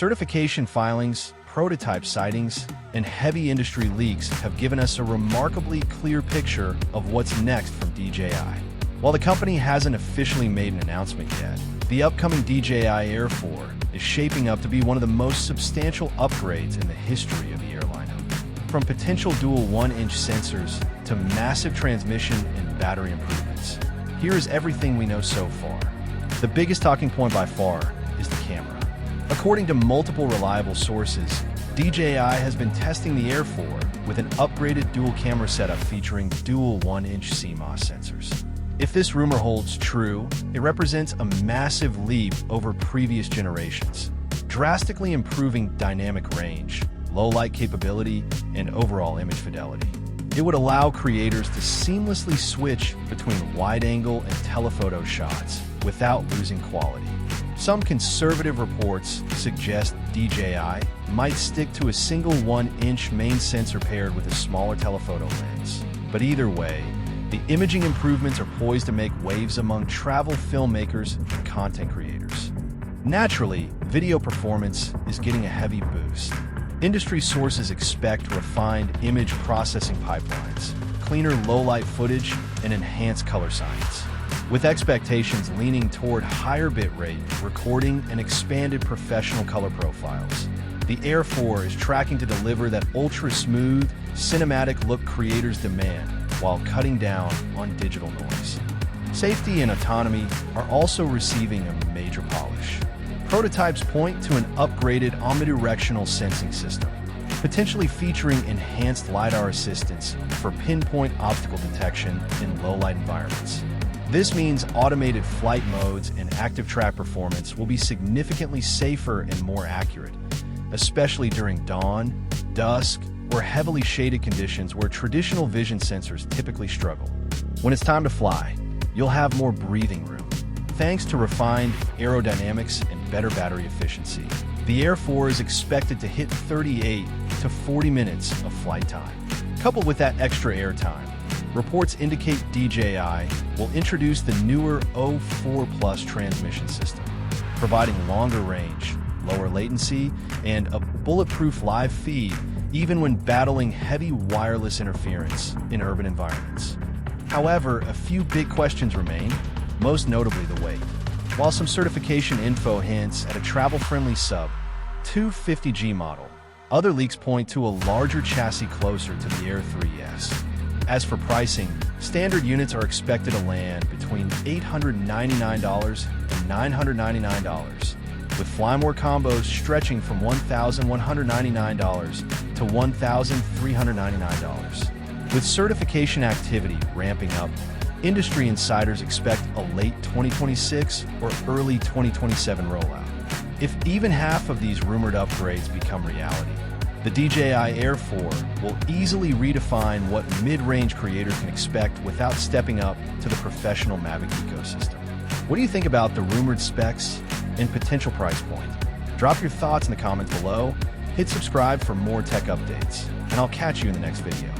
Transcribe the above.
Certification filings, prototype sightings, and heavy industry leaks have given us a remarkably clear picture of what's next from DJI. While the company hasn't officially made an announcement yet, the upcoming DJI Air 4 is shaping up to be one of the most substantial upgrades in the history of the airline. From potential dual 1-inch sensors to massive transmission and battery improvements, here is everything we know so far. The biggest talking point by far is the camera. According to multiple reliable sources, DJI has been testing the Air 4 with an upgraded dual camera setup featuring dual 1-inch CMOS sensors. If this rumor holds true, it represents a massive leap over previous generations, drastically improving dynamic range, low-light capability, and overall image fidelity. It would allow creators to seamlessly switch between wide-angle and telephoto shots without losing quality. Some conservative reports suggest DJI might stick to a single 1-inch main sensor paired with a smaller telephoto lens. But either way, the imaging improvements are poised to make waves among travel filmmakers and content creators. Naturally, video performance is getting a heavy boost. Industry sources expect refined image processing pipelines, cleaner low-light footage, and enhanced color science, with expectations leaning toward higher bitrate recording and expanded professional color profiles. The Air 4 is tracking to deliver that ultra-smooth, cinematic look creators demand while cutting down on digital noise. Safety and autonomy are also receiving a major polish. Prototypes point to an upgraded omnidirectional sensing system, potentially featuring enhanced LiDAR assistance for pinpoint optical detection in low-light environments. This means automated flight modes and active track performance will be significantly safer and more accurate, especially during dawn, dusk, or heavily shaded conditions where traditional vision sensors typically struggle. When it's time to fly, you'll have more breathing room, thanks to refined aerodynamics and better battery efficiency. The Air 4 is expected to hit 38 to 40 minutes of flight time. Coupled with that extra air time, reports indicate DJI will introduce the newer O4 Plus transmission system, providing longer range, lower latency, and a bulletproof live feed even when battling heavy wireless interference in urban environments. However, a few big questions remain, most notably the weight. While some certification info hints at a travel-friendly sub-250G model, other leaks point to a larger chassis closer to the Air 3S. As for pricing, standard units are expected to land between $899 and $999, with Fly More combos stretching from $1,199 to $1,399. With certification activity ramping up, industry insiders expect a late 2026 or early 2027 rollout. If even half of these rumored upgrades become reality, the DJI Air 4 will easily redefine what mid-range creators can expect without stepping up to the professional Mavic ecosystem. What do you think about the rumored specs and potential price point? Drop your thoughts in the comments below, hit subscribe for more tech updates, and I'll catch you in the next video.